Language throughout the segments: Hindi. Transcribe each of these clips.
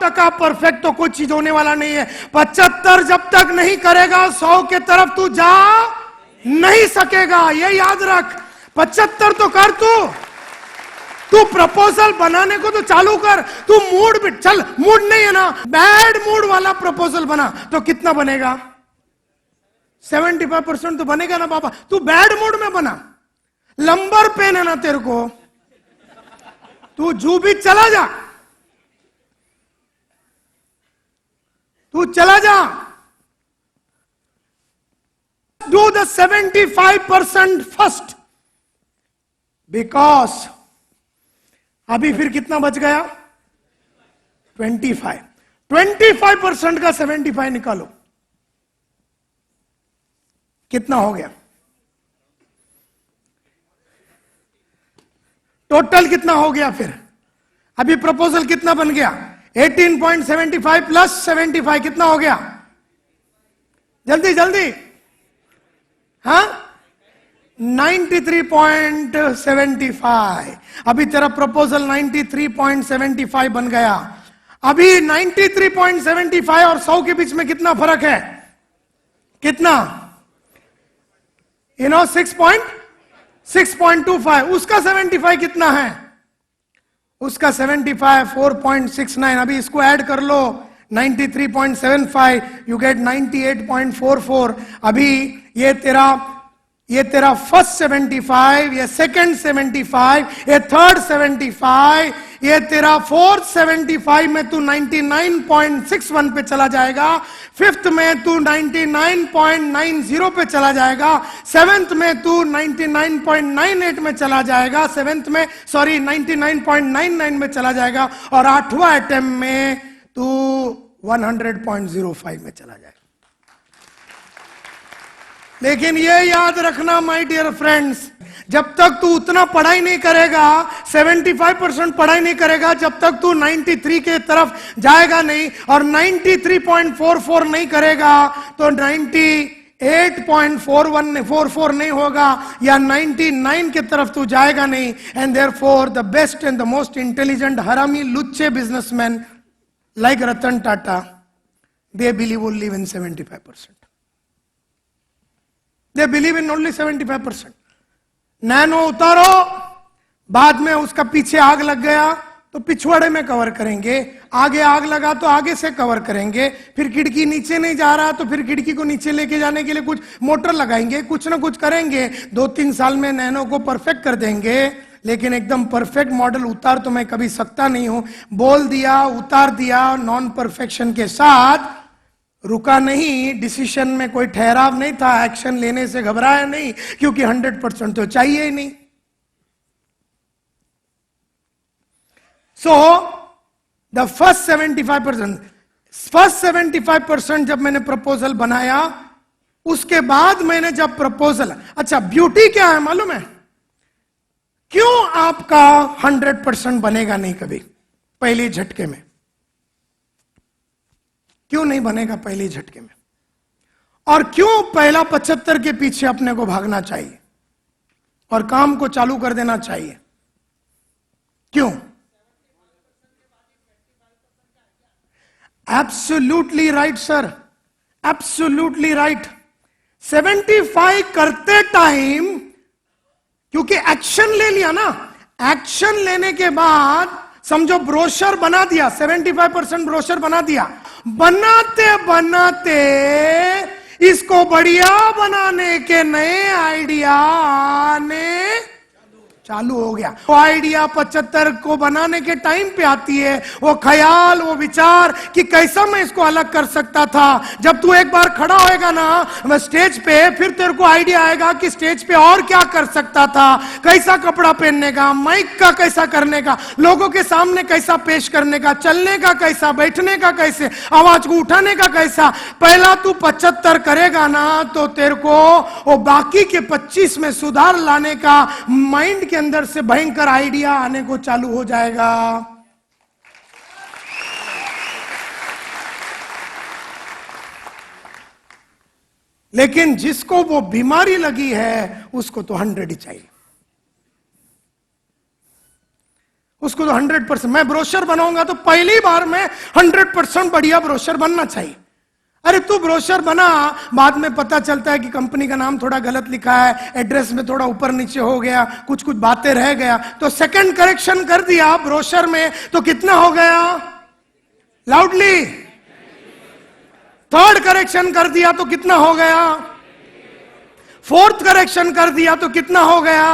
100% परफेक्ट तो कुछ चीज होने वाला नहीं है। 75 जब तक नहीं करेगा 100 के तरफ तू जा नहीं सकेगा, ये याद रख। 75 तो कर तू प्रपोजल बनाने को तो चालू कर। तू मूड भी चल, मूड नहीं है ना, बैड मूड वाला प्रपोजल बना तो कितना बनेगा? 75% तो बनेगा ना बाबा। तू बैड मूड में बना, लंबर पेन है ना तेरे को, तू जू भी चला जा, तू चला जा। डू द 75% फर्स्ट, बिकॉज अभी फिर कितना बच गया? 25% का 75 निकालो, कितना हो गया? टोटल कितना हो गया? फिर अभी प्रपोजल कितना बन गया? 18.75 प्लस 75 कितना हो गया? जल्दी जल्दी, हाँ 93.75। अभी तेरा प्रपोजल 93.75 बन गया। अभी 93.75 और 100 के बीच में कितना फर्क है? कितना? 6.25। उसका 75 कितना है? उसका 75 4.69। अभी इसको ऐड कर लो, 93.75 यू गेट 98.44। अभी ये तेरा फर्स्ट 75, ये सेकंड 75, ये थर्ड 75, ये तेरा फोर्थ 75 में तू 99.61 पे चला जाएगा। फिफ्थ में तू 99.90 पे चला जाएगा। सेवेंथ में तू 99.98 में चला जाएगा। सेवेंथ में 99.99 में चला जाएगा। और आठवां अटेम्प्ट में तू 100.05 में चला जाएगा। लेकिन ये याद रखना माय डियर फ्रेंड्स, जब तक तू उतना पढ़ाई नहीं करेगा, 75% पढ़ाई नहीं करेगा, जब तक तू 93 के तरफ जाएगा नहीं, और 93.44 नहीं करेगा तो 98.44 नहीं होगा, या 99 के तरफ तू जाएगा नहीं। And therefore the best and the most intelligent हरामी लुच्चे businessman like Ratan Tata, they believe only in 75%। They believe in only 75%। Nano उतारो, बाद में उसका पीछे आग लग गया तो पिछवाड़े में कवर करेंगे, आगे आग लगा तो आगे से कवर करेंगे, फिर खिड़की नीचे नहीं जा रहा तो फिर खिड़की को नीचे लेके जाने के लिए कुछ मोटर लगाएंगे, कुछ ना कुछ करेंगे। 2-3 साल में नैनो को परफेक्ट कर देंगे। लेकिन एकदम परफेक्ट मॉडल उतार तो मैं कभी सकता नहीं हूं। बोल दिया, उतार दिया, नॉन परफेक्शन के साथ रुका नहीं, डिसीजन में कोई ठहराव नहीं था, एक्शन लेने से घबराया नहीं, क्योंकि 100% तो चाहिए ही नहीं। सो द फर्स्ट 75% जब मैंने प्रपोजल बनाया, उसके बाद मैंने जब प्रपोजल, अच्छा ब्यूटी क्या है मालूम है? क्यों आपका 100% बनेगा नहीं कभी पहले झटके में? क्यों नहीं बनेगा पहले झटके में? और क्यों पहला 75 के पीछे अपने को भागना चाहिए और काम को चालू कर देना चाहिए? क्यों? Absolutely right sir, absolutely right. 75 करते टाइम, क्योंकि एक्शन ले लिया ना, एक्शन लेने के बाद समझो ब्रोशर बना दिया, 75% ब्रोशर बना दिया। बनाते बनाते इसको बढ़िया बनाने के नए आइडिया आने चालू हो गया। वो आइडिया 75 को बनाने के टाइम पे आती है, वो ख्याल, वो विचार कि कैसा मैं इसको अलग कर सकता था। जब तू एक बार खड़ा होएगा ना स्टेज पे, फिर तेरे को आइडिया आएगा कि स्टेज पे और क्या कर सकता था, कैसा कपड़ा पहनने का, माइक का कैसा करने का, लोगों के सामने कैसा पेश करने का, चलने का कैसा, बैठने का कैसे, आवाज को उठाने का कैसा। पहला तू 75 करेगा ना तो तेरे को वो बाकी के 25 में सुधार लाने का माइंड के अंदर से भयंकर आइडिया आने को चालू हो जाएगा। लेकिन जिसको वो बीमारी लगी है उसको तो 100 ही चाहिए, उसको तो 100%, मैं ब्रोशर बनाऊंगा तो पहली बार में 100% बढ़िया ब्रोशर बनना चाहिए। अरे तू ब्रोशर बना, बाद में पता चलता है कि कंपनी का नाम थोड़ा गलत लिखा है, एड्रेस में थोड़ा ऊपर नीचे हो गया, कुछ कुछ बातें रह गया, तो सेकंड करेक्शन कर दिया ब्रोशर में तो कितना हो गया? लाउडली। थर्ड करेक्शन कर दिया तो कितना हो गया? फोर्थ करेक्शन कर दिया तो कितना हो गया?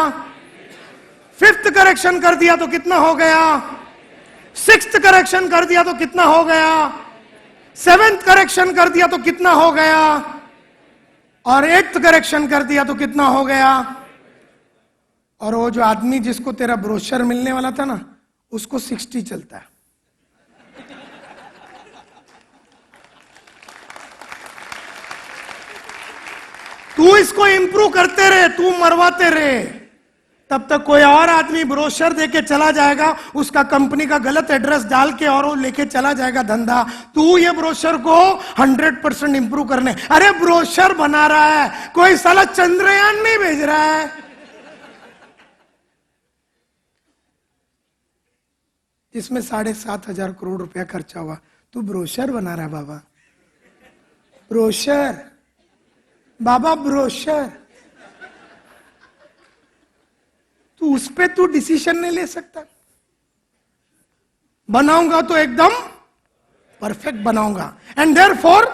फिफ्थ करेक्शन कर दिया तो कितना हो गया? सिक्स्थ करेक्शन कर दिया तो कितना हो गया? सेवेंथ करेक्शन कर दिया तो कितना हो गया? और एट्थ करेक्शन कर दिया तो कितना हो गया? और वो जो आदमी जिसको तेरा ब्रोशर मिलने वाला था ना, उसको 60 चलता है। तू इसको इंप्रूव करते रहे, तू मरवाते रहे, तब तक कोई और आदमी ब्रोशर देके चला जाएगा, उसका कंपनी का गलत एड्रेस डाल के और वो लेके चला जाएगा धंधा। तू ये ब्रोशर को 100% इंप्रूव करने, अरे ब्रोशर बना रहा है, कोई साला चंद्रयान नहीं भेज रहा है। इसमें 7,500 करोड़ रुपया खर्चा हुआ, तू ब्रोशर बना रहा है बाबा, ब्रोशर बाबा, ब्रोशर। तू उस पे तू डिसीजन नहीं ले सकता। बनाऊंगा तो एकदम परफेक्ट बनाऊंगा, एंड देयरफॉर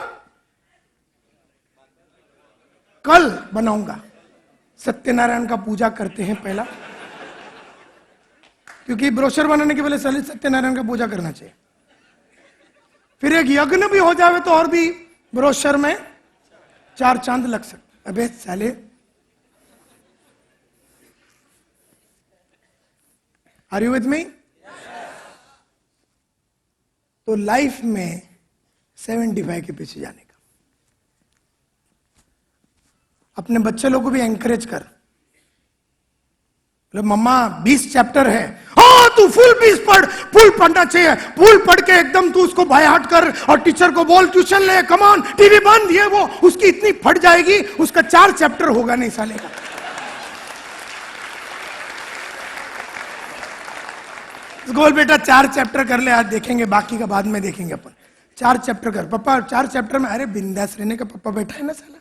कल बनाऊंगा। सत्यनारायण का पूजा करते हैं पहला, क्योंकि ब्रोशर बनाने के पहले सत्यनारायण का पूजा करना चाहिए। फिर एक यज्ञ भी हो जावे तो और भी ब्रोशर में 4 चांद लग सकते। अबे साले, आर यू विद मी? तो लाइफ में 75 के पीछे जाने का, अपने बच्चे लोग को भी एंकरेज कर। मम्मा 20 चैप्टर है, हाँ तू फुल 20 पढ़, फुल पढ़ना चाहिए, फुल पढ़ के एकदम तू उसको बाय हार्ट कर और टीचर को बोल ट्यूशन ले, कम ऑन, टीवी बंद, ये वो, उसकी इतनी फट जाएगी, उसका 4 चैप्टर होगा नहीं साले का। गोल बेटा 4 चैप्टर कर ले, आज देखेंगे, बाकी का बाद में देखेंगे अपन। 4 चैप्टर कर पापा, 4 चैप्टर में, अरे बिंदास रहने का पापा बैठा है ना साला।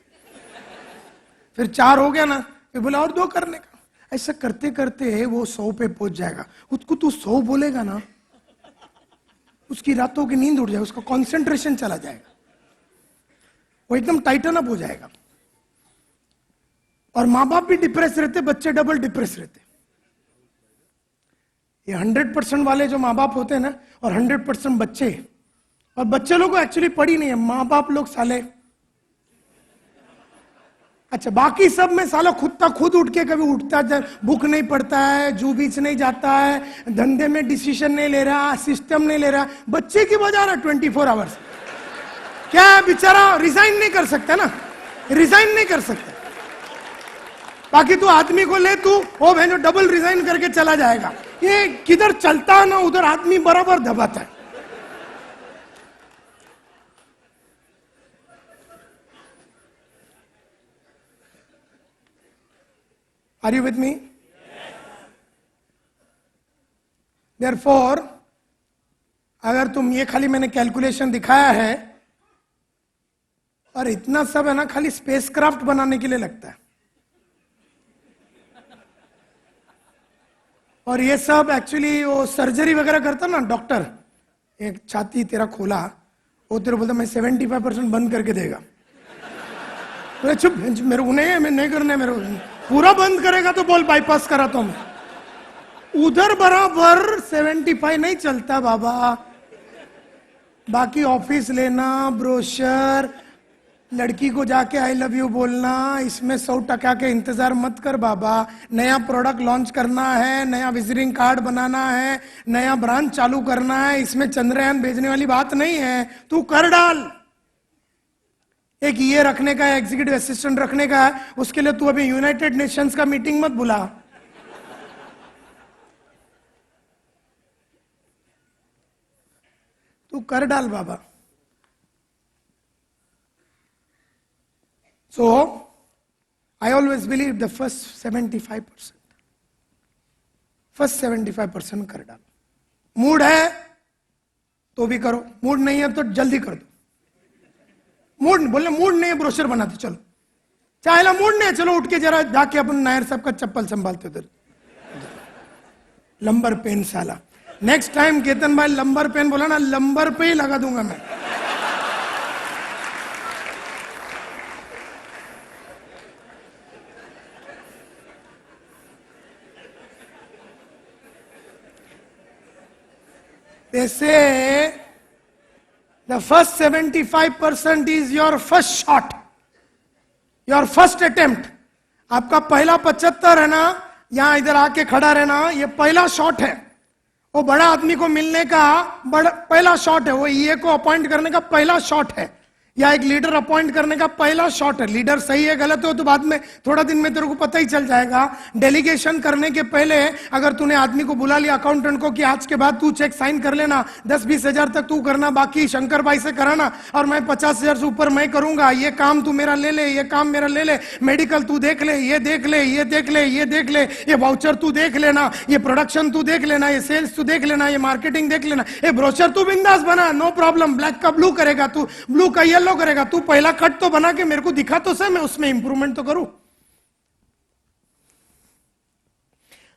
फिर 4 हो गया ना, फिर बोला और 2 करने का। ऐसा करते करते वो 100 पे पहुंच जाएगा। उसको तू 100 बोलेगा ना, उसकी रातों की नींद उड़ जाएगी, उसका कंसंट्रेशन चला जाएगा, वो एकदम टाइटन अप हो जाएगा। और माँ बाप भी डिप्रेस रहते, बच्चे डबल डिप्रेस रहते। ये 100% वाले जो माँ बाप होते हैं ना, और 100% बच्चे, और बच्चे लोग को एक्चुअली पढ़ी नहीं है, माँ बाप लोग साले, अच्छा बाकी सब में साला खुद उठ के कभी उठता, बुक नहीं पढ़ता है, जू बीच नहीं जाता है, धंधे में डिसीजन नहीं ले रहा, सिस्टम नहीं ले रहा, बच्चे की बजा रहा 24 आवर्स। क्या बेचारा रिजाइन नहीं कर सकता ना, रिजाइन नहीं कर सकता। बाकी तू आदमी को ले, तू वो बहन जो डबल रिजाइन करके चला जाएगा। ये किधर चलता है ना, उधर आदमी बराबर दबाता है। Are you with me? Therefore, अगर तुम ये खाली मैंने कैलकुलेशन दिखाया है, और इतना सब है ना खाली स्पेसक्राफ्ट बनाने के लिए लगता है, और ये सब एक्चुअली वो सर्जरी वगैरह करता ना डॉक्टर, एक छाती तेरा खोला, वो तेरे बोलता मैं 75% बंद करके देगा। तो चुप, मेरे को नहीं है, मैं नहीं करना है, मेरे को पूरा बंद करेगा तो बोल बाईपास कराता हूं मैं। उधर बराबर 75 नहीं चलता बाबा। बाकी ऑफिस लेना, ब्रोशर, लड़की को जाके आई लव यू बोलना, इसमें 100% के इंतजार मत कर बाबा। नया प्रोडक्ट लॉन्च करना है, नया विजिटिंग कार्ड बनाना है, नया ब्रांच चालू करना है, इसमें चंद्रयान भेजने वाली बात नहीं है। तू कर डाल, एक ये रखने का है, एग्जीक्यूटिव असिस्टेंट रखने का है, उसके लिए तू अभी यूनाइटेड नेशंस का मीटिंग मत बुला। तू कर डाल बाबा। So, I always believe the first 75%. First 75% कर डाल। मूड है तो भी करो, मूड नहीं है तो जल्दी कर दो। मूड बोले मूड नहीं है ब्रोशर बनाते चलो, चाहे मूड नहीं है चलो उठ के जरा जाके अपन नायर साहब का चप्पल संभालते उधर। लंबर पेन साला, नेक्स्ट टाइम केतन भाई लंबर पेन बोला ना, लंबर पे ही लगा दूंगा मैं। They say the first 75% is your first shot, your first attempt. आपका पहला 75 है ना, यहां इधर आके खड़ा रहना, ये पहला शॉट है। वो बड़ा आदमी को मिलने का पहला शॉट है, वो ईए को अपॉइंट करने का पहला शॉट है, या एक लीडर अपॉइंट करने का पहला शॉट है। लीडर सही है गलत हो तो बाद में थोड़ा दिन में तेरे को पता ही चल जाएगा। डेलीगेशन करने के पहले अगर तूने आदमी को बुला लिया अकाउंटेंट को कि आज के बाद तू चेक साइन कर लेना, 10-20 हजार तक तू करना, बाकी शंकर भाई से कराना, और मैं 50 हजार से ऊपर मैं करूंगा, ये काम तू मेरा ले ले, ये काम मेरा ले ले, मेडिकल तू देख ले, ये देख ले, ये देख ले, ये देख ले, ये वाउचर तू देख लेना, ये प्रोडक्शन तू देख लेना, ये सेल्स तू देख लेना, ये मार्केटिंग देख लेना, ये ब्रोशर तू बिंदास बना, नो प्रॉब्लम। ब्लैक का ब्लू करेगा तू, ब्लू का येलो करेगा तू, पहला कट तो बना के मेरे को दिखा तो सही, मैं उसमें इंप्रूवमेंट तो करूं।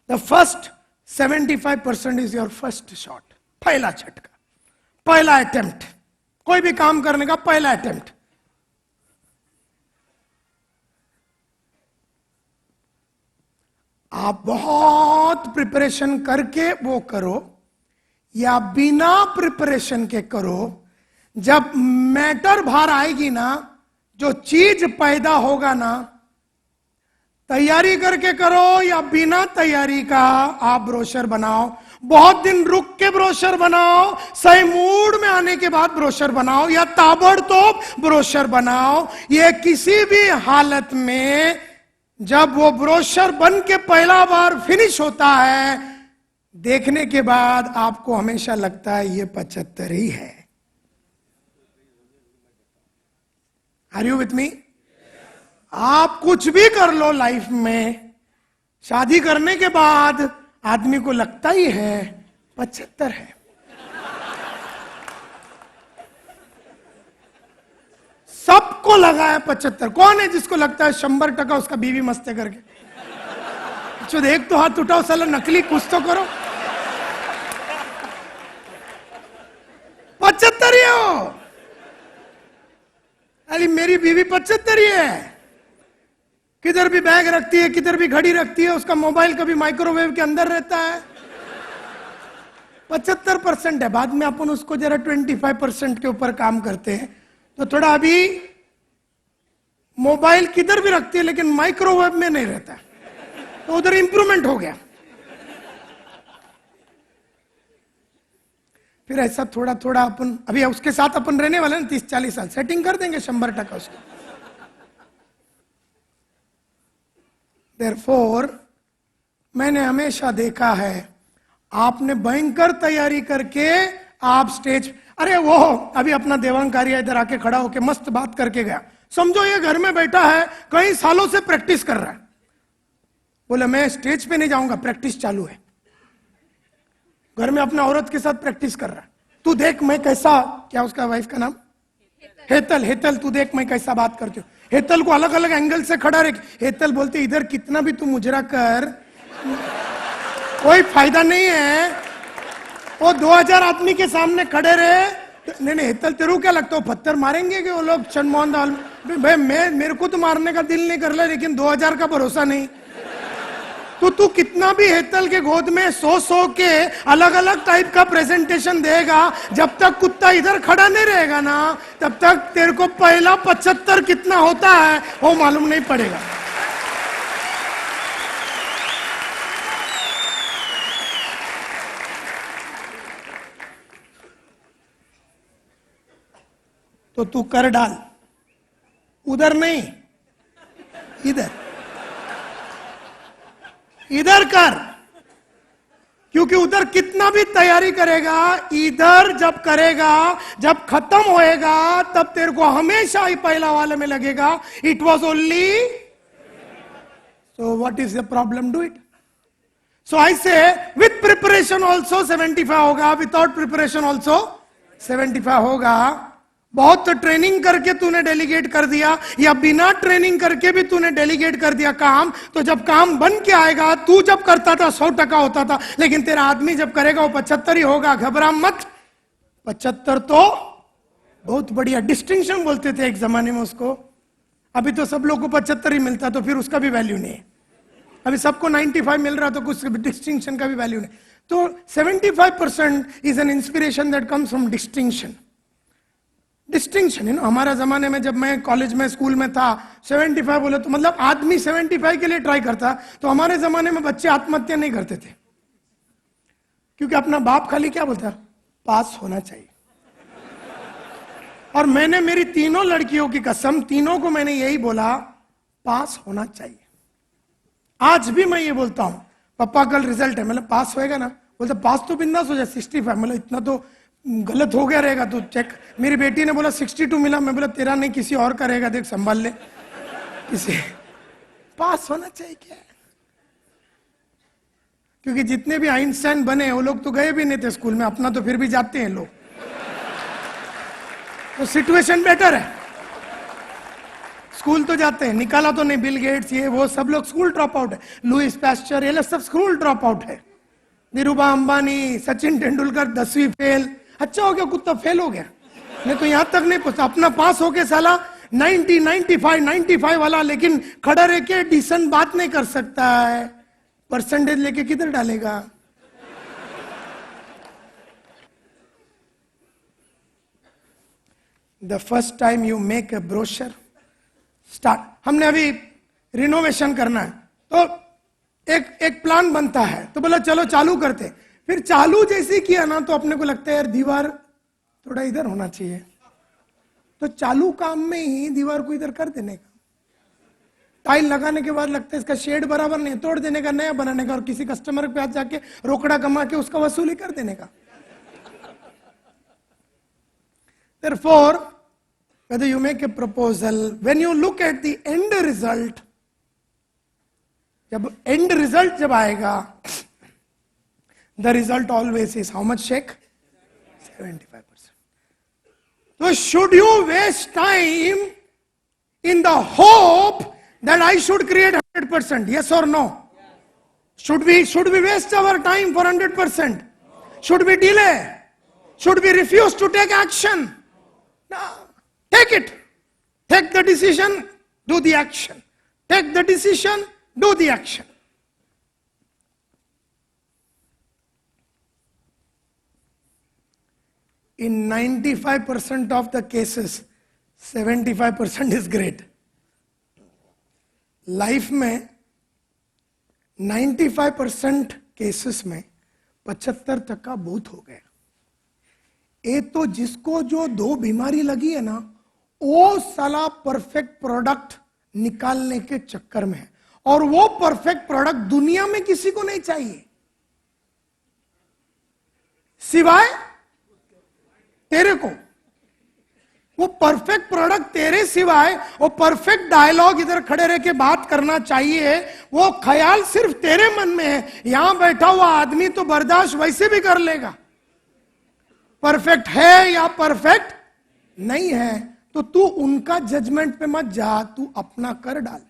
The first 75% is your first shot, पहला झटका, पहला अटेम्प्ट, कोई भी काम करने का पहला अटेम्प्ट। आप बहुत प्रिपरेशन करके वो करो या बिना प्रिपरेशन के करो, जब मैटर बाहर आएगी ना, जो चीज पैदा होगा ना, तैयारी करके करो या बिना तैयारी का आप ब्रोशर बनाओ, बहुत दिन रुक के ब्रोशर बनाओ, सही मूड में आने के बाद ब्रोशर बनाओ, या ताबड़तोड़ ब्रोशर बनाओ, ये किसी भी हालत में जब वो ब्रोशर बन के पहला बार फिनिश होता है, देखने के बाद आपको हमेशा लगता है ये 75 ही है। Are you with me? आप कुछ भी कर लो लाइफ में, शादी करने के बाद आदमी को लगता ही है 75 है। सबको लगा है 75। कौन है जिसको लगता है 100% उसका बीवी मस्त है करके? अच्छा एक तो हाथ उठाओ साला, नकली कुछ तो करो। 75 ही हो? अरे मेरी बीवी 75 ही है, किधर भी बैग रखती है, किधर भी घड़ी रखती है, उसका मोबाइल कभी माइक्रोवेव के अंदर रहता है। 75% है। बाद में अपन उसको जरा 25% के ऊपर काम करते हैं तो थोड़ा, अभी मोबाइल किधर भी रखती है लेकिन माइक्रोवेव में नहीं रहता, तो उधर इंप्रूवमेंट हो गया। फिर ऐसा थोड़ा थोड़ा अपन, अभी उसके साथ अपन रहने वाले ना 30-40 साल, सेटिंग कर देंगे 100% उसको। Therefore, मैंने हमेशा देखा है, आपने भयंकर तैयारी करके आप स्टेज, अरे वो अभी अपना देवांग इधर आके खड़ा होके मस्त बात करके गया, समझो ये घर में बैठा है, कई सालों से प्रैक्टिस कर रहा है, बोले मैं स्टेज पे नहीं जाऊंगा, प्रैक्टिस चालू है, घर में अपना औरत के साथ प्रैक्टिस कर रहा है। तू देख मैं कैसा, क्या उसका वाइफ का नाम हेतल, हेतल तू देख मैं कैसा बात करती हूँ। हेतल को अलग अलग एंगल से खड़ा रख, हेतल बोलते इधर कितना भी तू मुजरा कर कोई फायदा नहीं है, वो 2000 आदमी के सामने खड़े रहे। नहीं नहीं हेतल तेरू क्या लगता है पत्थर मारेंगे कि वो लोग? चंदमोहन दाल भाई मेरे को तो मारने का दिल नहीं कर रहा, लेकिन 2000 का भरोसा नहीं। तो तू कितना भी हेतल के गोद में 100 के अलग अलग टाइप का प्रेजेंटेशन देगा, जब तक कुत्ता इधर खड़ा नहीं रहेगा ना, तब तक तेरे को पहला 75 कितना होता है वो मालूम नहीं पड़ेगा। तो तू कर डाल, उधर नहीं इधर, इधर कर, क्योंकि उधर कितना भी तैयारी करेगा, इधर जब करेगा, जब खत्म होएगा, तब तेरे को हमेशा ही पहला वाले में लगेगा it was only. So what is the problem? Do it. So I say with preparation also 75 होगा, विदाउट प्रिपरेशन ऑल्सो 75 होगा। बहुत ट्रेनिंग करके तूने डेलीगेट कर दिया या बिना ट्रेनिंग करके भी तूने डेलीगेट कर दिया काम, तो जब काम बन के आएगा, तू जब करता था 100% होता था, लेकिन तेरा आदमी जब करेगा वो 75 ही होगा। घबरा मत, 75 तो बहुत बढ़िया डिस्टिंक्शन बोलते थे एक जमाने में उसको। अभी तो सब लोग को 75 ही मिलता, तो फिर उसका भी वैल्यू नहीं है। अभी सबको 95 मिल रहा, तो कुछ डिस्टिंक्शन का भी वैल्यू नहीं। तो 75% is an inspiration that comes from distinction. Distinction है ना। हमारा जमाने में जब मैं कॉलेज में स्कूल में था, 75 बोले तो मतलब आदमी 75 के लिए ट्राई करता। तो हमारे जमाने में बच्चे आत्महत्या नहीं करते थे, क्योंकि अपना बाप खाली क्या बोलता, पास होना चाहिए। और मैंने मेरी तीनों लड़कियों की कसम, तीनों को मैंने यही बोला, पास होना चाहिए। आज भी मैं ये बोलता हूं, पापा कल रिजल्ट है, मतलब पास होएगा ना? बोलते पास तो बिंदास हो जाए, 65। मतलब इतना तो गलत हो गया रहेगा तो चेक। मेरी बेटी ने बोला 62 मिला, मैं बोला तेरा नहीं किसी और का रहेगा, देख संभाल ले। किसी पास होना चाहिए क्या? क्योंकि जितने भी आइंस्टाइन बने वो लोग तो गए भी नहीं थे स्कूल में, अपना तो फिर भी जाते हैं लोग। तो सिचुएशन बेटर है, स्कूल तो जाते हैं। निकाला तो नहीं, बिल गेट्स ये वो सब लोग स्कूल ड्रॉप आउट है, लुइस पैस्चर ये लोग सब स्कूल ड्रॉप आउट है। धीरूभा अंबानी, सचिन तेंदुलकर 10वीं फेल। अच्छा हो गया कुत्ता फेल हो गया, नहीं तो यहां तक नहीं पहुंचा। अपना पास हो के साला 90, 95 वाला, लेकिन खड़ा रह के डिसेंट बात नहीं कर सकता है। परसेंटेज लेके किधर डालेगा? The first time you make a brochure start. हमने अभी रिनोवेशन करना है, तो एक प्लान बनता है, तो बोला चलो चालू करते। फिर चालू जैसे किया ना, तो अपने को लगता है यार दीवार थोड़ा इधर होना चाहिए, तो चालू काम में ही दीवार को इधर कर देने का। टाइल लगाने के बाद लगता है इसका शेड बराबर नहीं, तोड़ देने का, नया बनाने का, और किसी कस्टमर के पास जाके रोकड़ा कमा के उसका वसूली कर देने का। Therefore, whether you make a proposal, when you look at the end result, जब end result जब आएगा, the result always is how much check? 75%. So should you waste time in the hope that I should create 100%? Yes or no? Should we waste our time for 100%? Should we delay? Should we refuse to take action? No. Take it. Take the decision, do the action. Take the decision, do the action. In 95% of the cases, 75% is great. Life में 95% केसेस में 75% बहुत हो गया। ये तो जिसको जो 2 बीमारी लगी है ना, वो साला परफेक्ट प्रोडक्ट निकालने के चक्कर में है, और वो परफेक्ट प्रोडक्ट दुनिया में किसी को नहीं चाहिए सिवाय तेरे को। वो परफेक्ट प्रोडक्ट तेरे सिवाय, वो परफेक्ट डायलॉग इधर खड़े रह के बात करना चाहिए, वो ख्याल सिर्फ तेरे मन में है। यहां बैठा हुआ आदमी तो बर्दाश्त वैसे भी कर लेगा। परफेक्ट है या परफेक्ट नहीं है, तो तू उनका जजमेंट पे मत जा, तू अपना कर डाल।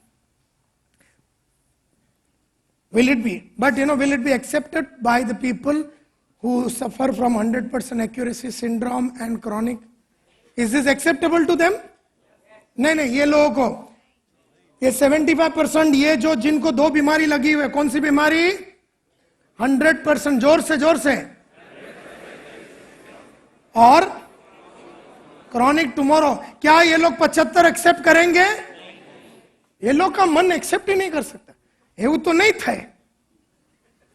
Will it be? But will it be accepted by the people who suffer from 100% accuracy syndrome and chronic? Is this acceptable to them? नहीं, ये लोगों को, ये 75%, ये जो जिनको 2 बीमारी लगी हुई है, कौन सी बीमारी? 100%, जोर से और क्रॉनिक टुमारो। क्या ये लोग 75 एक्सेप्ट करेंगे? ये लोग का मन एक्सेप्ट ही नहीं कर सकता। हे तो नाही थे,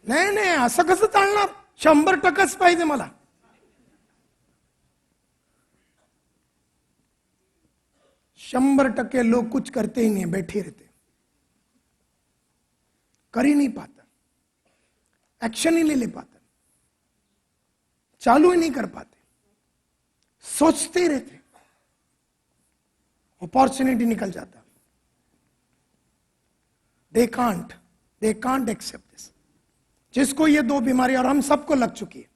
नाही असं कसं चालणार? 100%च पाहिजे मला। शंबर टक्के लोग कुछ करते ही नहीं, बैठे रहते, कर ही नहीं पाता, एक्शन ही नहीं ले पाता, चालू ही नहीं कर पाते, सोचते ही रहते, अपॉर्चुनिटी निकल जाता। They can't accept this. जिसको ये दो बीमारी और हम सबको लग चुकी है,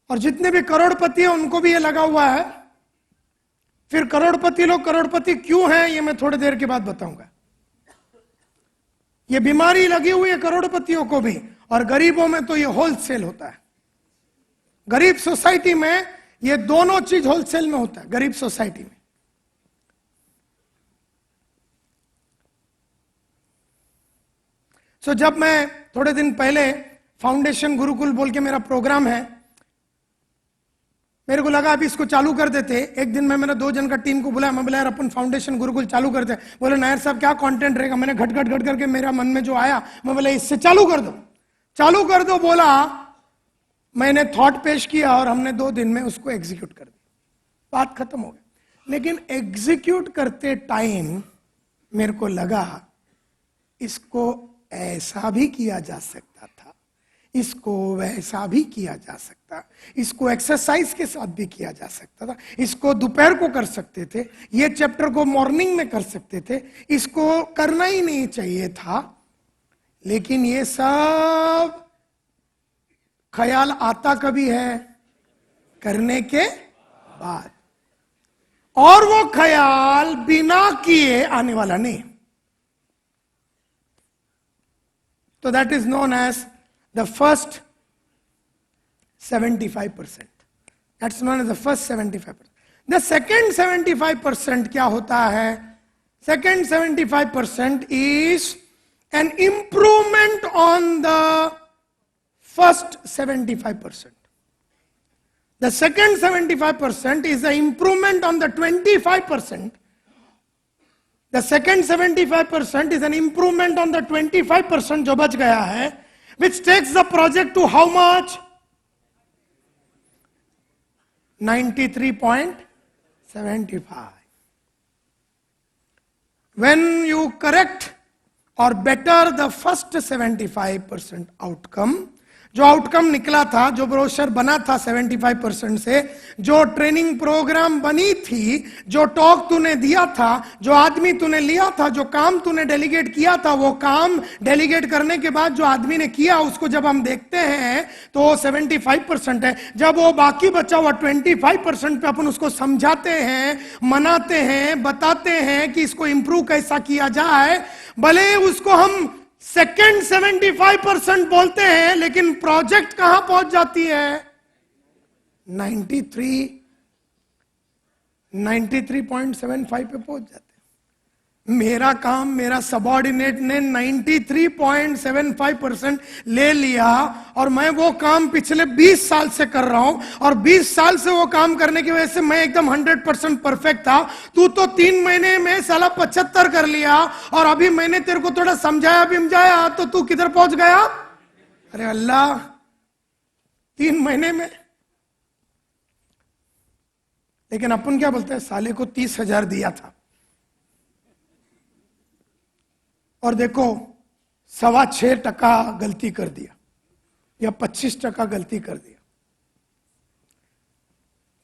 और जितने भी करोड़पति हैं उनको भी ये लगा हुआ है। फिर करोड़पति लोग करोड़पति क्यों हैं ये मैं थोड़ी देर के बाद बताऊंगा। ये बीमारी लगी हुई है करोड़पतियों को भी, और गरीबों में तो ये होलसेल होता है। गरीब सोसाइटी में ये दोनों चीज होलसेल में होता है, गरीब सोसाइटी में। सो जब मैं थोड़े दिन पहले फाउंडेशन गुरुकुल बोल के मेरा प्रोग्राम है, मेरे को लगा अभी इसको चालू कर देते। एक दिन मैं मेरा 2 जन का टीम को बुलाया, मैं बोला यार अपन फाउंडेशन गुरुकुल चालू करते। बोले नायर साहब क्या कंटेंट रहेगा। मैंने घट घट घट करके मेरा मन में जो आया, मैं बोला इससे चालू कर दो, चालू कर दो। बोला, मैंने थॉट पेश किया और हमने 2 दिन में उसको एग्जीक्यूट कर दिया, बात खत्म हो गई। लेकिन एग्जीक्यूट करते टाइम मेरे को लगा इसको ऐसा भी किया जा सकता था, इसको वैसा भी किया जा सकता, इसको एक्सरसाइज के साथ भी किया जा सकता था, इसको दोपहर को कर सकते थे, ये चैप्टर को मॉर्निंग में कर सकते थे, इसको करना ही नहीं चाहिए था। लेकिन ये सब ख्याल आता कभी है? करने के बाद। और वो ख्याल बिना किए आने वाला नहीं। तो that is known as the first 75%. That's known as the first 75%. The second 75% क्या होता है? Second 75% is an improvement on the first 75%. The second 75% is an improvement on the 25%. The second 75% is an improvement on the 25% जो बच गया है, which takes the project to how much? 93.75. When you correct or better the first 75% outcome, जो आउटकम निकला था, जो ब्रोशर बना था 75% से, जो ट्रेनिंग प्रोग्राम बनी थी, जो टॉक तूने दिया था, जो आदमी तूने लिया था, जो काम तूने डेलीगेट किया था, वो काम डेलीगेट करने के बाद जो आदमी ने किया उसको जब हम देखते हैं तो 75% है। जब वो बाकी बचा हुआ 25% पे अपन उसको समझाते हैं, मनाते हैं, बताते हैं कि इसको इंप्रूव कैसा किया जाए, भले उसको हम सेकेंड 75% बोलते हैं, लेकिन प्रोजेक्ट कहां पहुंच जाती है? 93.75 पे पहुंच जाते हैं। मेरा काम मेरा सबऑर्डिनेट ने 93.75% ले लिया, और मैं वो काम पिछले 20 साल से कर रहा हूं, और 20 साल से वो काम करने की वजह से मैं एकदम 100% परफेक्ट था। तू तो 3 महीने में साला 75 कर लिया, और अभी मैंने तेरे को थोड़ा समझाया बिमझाया तो तू किधर पहुंच गया? अरे अल्लाह, 3 महीने में। लेकिन अपन क्या बोलते हैं? साले को 30,000 दिया था और देखो 6.25% गलती कर दिया या 25% गलती कर दिया।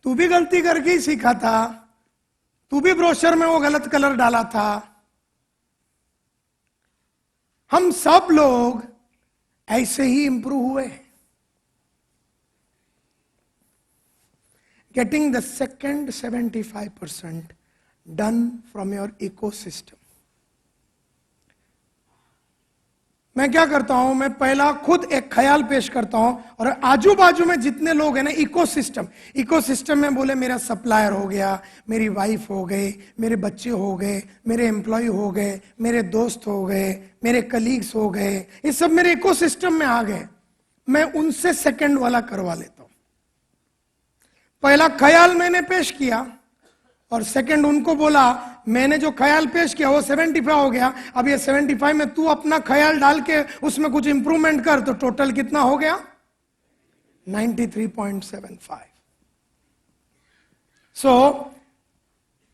तू भी गलती करके ही सीखा था, तू भी ब्रोशर में वो गलत कलर डाला था। हम सब लोग ऐसे ही इंप्रूव हुए। Getting the second 75% done from your ecosystem. मैं क्या करता हूं? मैं पहला खुद एक ख्याल पेश करता हूं, और आजू बाजू में जितने लोग हैं ना, इकोसिस्टम में बोले मेरा सप्लायर हो गया, मेरी वाइफ हो गई, मेरे बच्चे हो गए, मेरे एम्प्लॉय हो गए, मेरे दोस्त हो गए, मेरे कलीग्स हो गए, ये सब मेरे इकोसिस्टम में आ गए। मैं उनसे सेकंड वाला करवा लेता हूं। पहला ख्याल मैंने पेश किया और सेकंड उनको बोला, मैंने जो ख्याल पेश किया वो 75 हो गया, अब ये 75 में तू अपना ख्याल डाल के उसमें कुछ इंप्रूवमेंट कर, तो टोटल कितना हो गया? 93.75।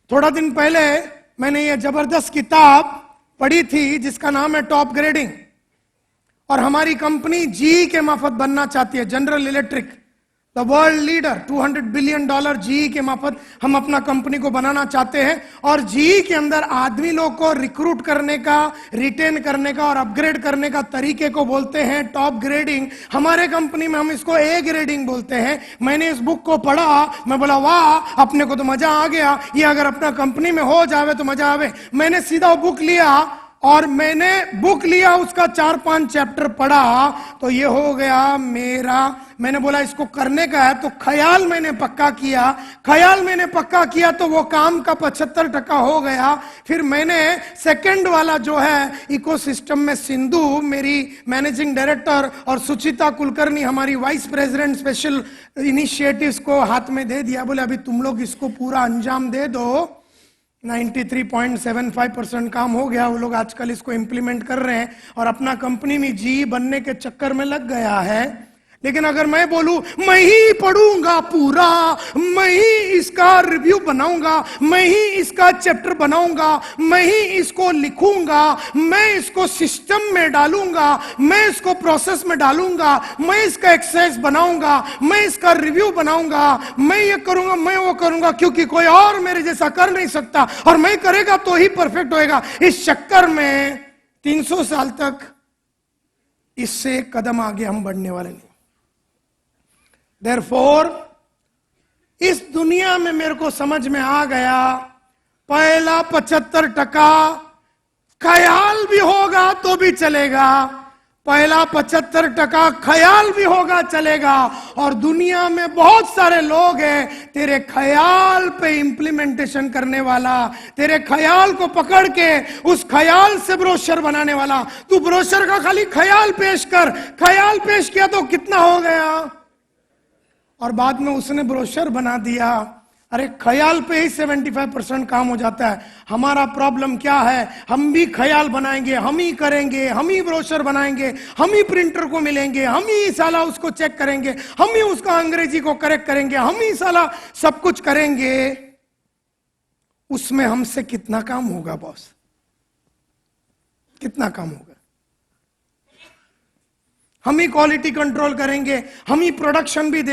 थोड़ा दिन पहले मैंने ये जबरदस्त किताब पढ़ी थी जिसका नाम है टॉप ग्रेडिंग, और हमारी कंपनी जी के मार्फत बनना चाहती है, जनरल इलेक्ट्रिक। तो the world leader, $200 billion GE के मार्फत हम अपना कंपनी को बनाना चाहते हैं। और जीई के अंदर आदमी लोग को रिक्रूट करने का, रिटेन करने का और अपग्रेड करने का तरीके को बोलते हैं टॉप ग्रेडिंग। हमारे कंपनी में हम इसको ए ग्रेडिंग बोलते हैं। मैंने इस बुक को पढ़ा, मैं बोला वाह, अपने को तो मजा आ गया, ये अगर अपना कंपनी में हो जावे तो मजा आवे। मैंने सीधा बुक लिया और उसका 4-5 चैप्टर पढ़ा तो ये हो गया मेरा। मैंने बोला इसको करने का है, तो ख्याल मैंने पक्का किया तो वो काम का 75% हो गया। फिर मैंने सेकंड वाला जो है इकोसिस्टम में सिंधु मेरी मैनेजिंग डायरेक्टर और सुचिता कुलकर्णी हमारी वाइस प्रेसिडेंट स्पेशल इनिशिएटिव्स को हाथ में दे दिया। बोले अभी तुम लोग इसको पूरा अंजाम दे दो। 93.75% काम हो गया। वो लोग आजकल इसको इंप्लीमेंट कर रहे हैं और अपना कंपनी में जी बनने के चक्कर में लग गया है। लेकिन अगर मैं बोलूं मैं ही पढ़ूंगा पूरा, मैं ही इसका रिव्यू बनाऊंगा, मैं ही इसका चैप्टर बनाऊंगा, मैं ही इसको लिखूंगा, मैं इसको सिस्टम में डालूंगा, मैं इसको प्रोसेस में डालूंगा, मैं इसका एक्सरसाइज बनाऊंगा, मैं इसका रिव्यू बनाऊंगा, मैं ये करूंगा, मैं वो करूंगा, क्योंकि कोई और मेरे जैसा कर नहीं सकता और मैं करेगा तो ही परफेक्ट होएगा। इस चक्कर में 300 साल तक इससे कदम आगे हम बढ़ने वाले नहीं। Therefore, इस दुनिया में मेरे को समझ में आ गया, पहला 75% ख्याल भी होगा तो भी चलेगा, पहला 75% ख्याल भी होगा चलेगा। और दुनिया में बहुत सारे लोग हैं तेरे ख्याल पे इंप्लीमेंटेशन करने वाला, तेरे ख्याल को पकड़ के उस ख्याल से ब्रोशर बनाने वाला। तू ब्रोशर का खाली ख्याल पेश कर, ख्याल पेश किया तो कितना हो गया और बाद में उसने ब्रोशर बना दिया। अरे ख्याल पे ही 75% काम हो जाता है। हमारा प्रॉब्लम क्या है, हम भी ख्याल बनाएंगे, हम ही करेंगे, हम ही ब्रोशर बनाएंगे, हम ही प्रिंटर को मिलेंगे, हम ही साला उसको चेक करेंगे, हम ही उसका अंग्रेजी को करेक्ट करेंगे, हम ही साला सब कुछ करेंगे। उसमें हमसे कितना काम होगा बॉस, कितना काम होगा? हम ही क्वालिटी कंट्रोल करेंगे, हम ही प्रोडक्शन भी